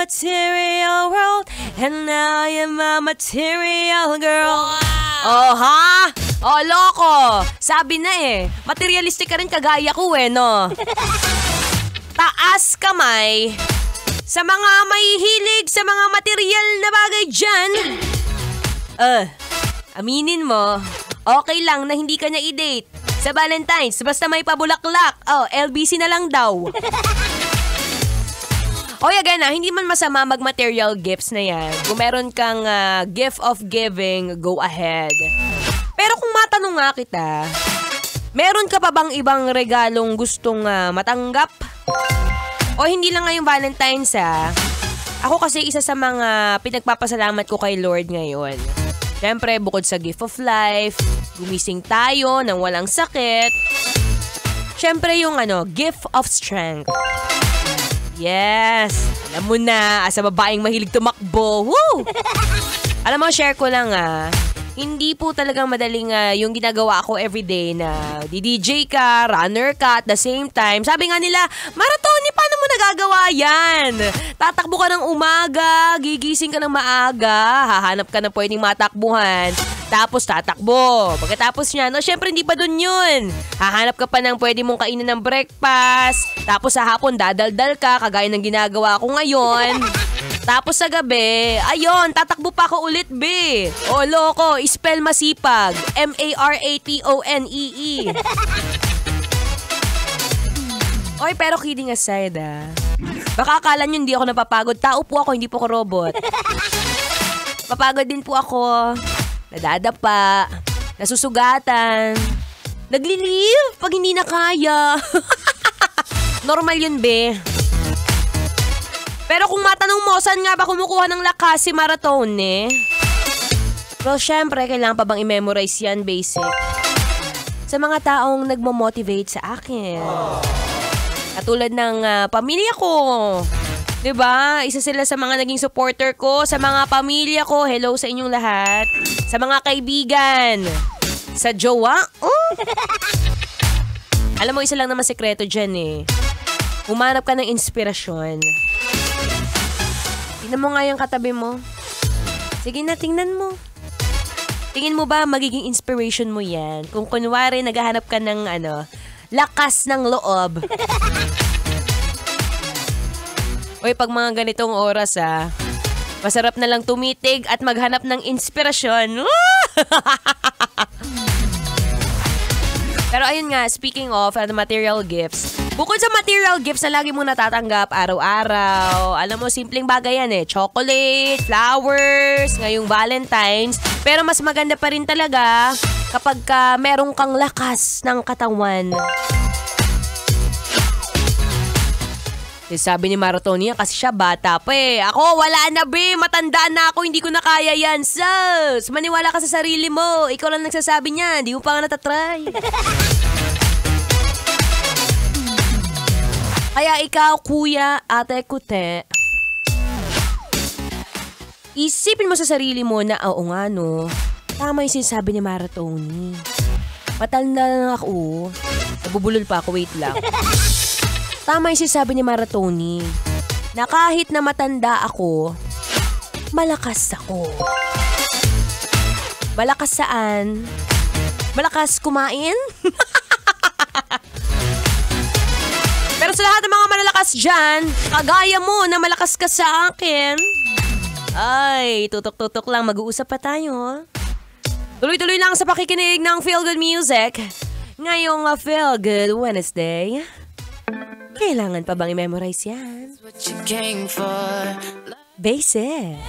material world, and now I am a material girl. Oh, ha? Oh, loko. Sabi na materialistic ka rin kagaya ko no? Taas kamay sa mga mahihilig sa mga material na bagay dyan. Aminin mo, okay lang na hindi ka niya i-date sa Valentine's basta may pabulaklak. Oh, LBC na lang daw. O again hindi man masama mag-material gifts na yan. Kung meron kang gift of giving, go ahead. Pero kung matanong nga kita, meron ka pa bang ibang regalong gustong matanggap? O hindi lang ngayong Valentine's Ako kasi isa sa mga pinagpapasalamat ko kay Lord ngayon. Siyempre, bukod sa gift of life, gumising tayo nang walang sakit. Siyempre yung gift of strength. Yes! Alam mo na, sa babaeng mahilig tumakbo. Woo! Alam mo, share ko lang hindi po talagang madaling yung ginagawa ko everyday na di-DJ ka, runner ka at the same time. Sabi nga nila, Maratoni, paano mo nagagawa yan? Tatakbo ka ng umaga, gigising ka ng maaga, hahanap ka ng pwedeng matakbuhan, tapos tatakbo. Pagkatapos niya, syempre hindi pa dun yun. Hahanap ka pa ng pwede mong kainin ng breakfast, tapos sa hapon dadaldal ka, kagaya ng ginagawa ko ngayon. Tapos sa gabi, ayun, tatakbo pa ako ulit, be. O, loko, spell masipag. M-A-R-A-T-O-N-E-E. Oy, pero kidding aside, baka akala nyo hindi ako napapagod. Tao po ako, hindi po ako robot. Papagod din po ako. Nadadapa. Nasusugatan. Nagli-leave pag hindi na kaya. Normal yun, be. Pero kung matanong mo, saan nga ba kumukuha ng lakas si Maratoni? Well, syempre, kailangan pa bang i-memorize yan, basic? Sa mga taong nagmo-motivate sa akin. Katulad ng pamilya ko. Diba? Isa sila sa mga naging supporter ko. Sa mga pamilya ko, hello sa inyong lahat. Sa mga kaibigan. Sa jowa. Alam mo, isa lang naman sekreto dyan Humanap ka ng inspirasyon. Tingnan mo nga yung katabi mo. Sige na, tingnan mo. Tingin mo ba magiging inspiration mo yan? Kung kunwari naghahanap ka ng lakas ng loob. Oy, pag mga ganitong oras masarap na lang tumitig at maghanap ng inspirasyon. Pero ayun nga, speaking of material gifts, bukod sa material gifts na lagi mong natatanggap araw-araw, alam mo, simpleng bagay yan chocolate, flowers, ngayong Valentine's. Pero mas maganda pa rin talaga kapag merong kang lakas ng katawan. Sabi ni Maratoni kasi siya bata pa Ako, wala na be. Matandaan na ako. Hindi ko na kaya yan. Sus! Maniwala ka sa sarili mo. Ikaw lang nagsasabi niya. Hindi mo pa nga natatry. Kaya ikaw, kuya, ate, kute, isipin mo sa sarili mo na, oo nga tama yung sinasabi ni Maratoni. Matanda na ako. Nabubulol pa ako, wait lang. Tama yung sinasabi ni Maratoni na kahit na matanda ako, malakas ako. Malakas saan? Malakas kumain? Pero sa lahat ng mga malalakas dyan, kagaya mo na malakas ka sa akin, ay, tutok-tutok lang, mag-uusap pa tayo. Tuloy-tuloy lang sa pakikinig ng Feel Good Music. Ngayong Feel Good Wednesday. Kailangan pa bang i-memorize yan? Basic.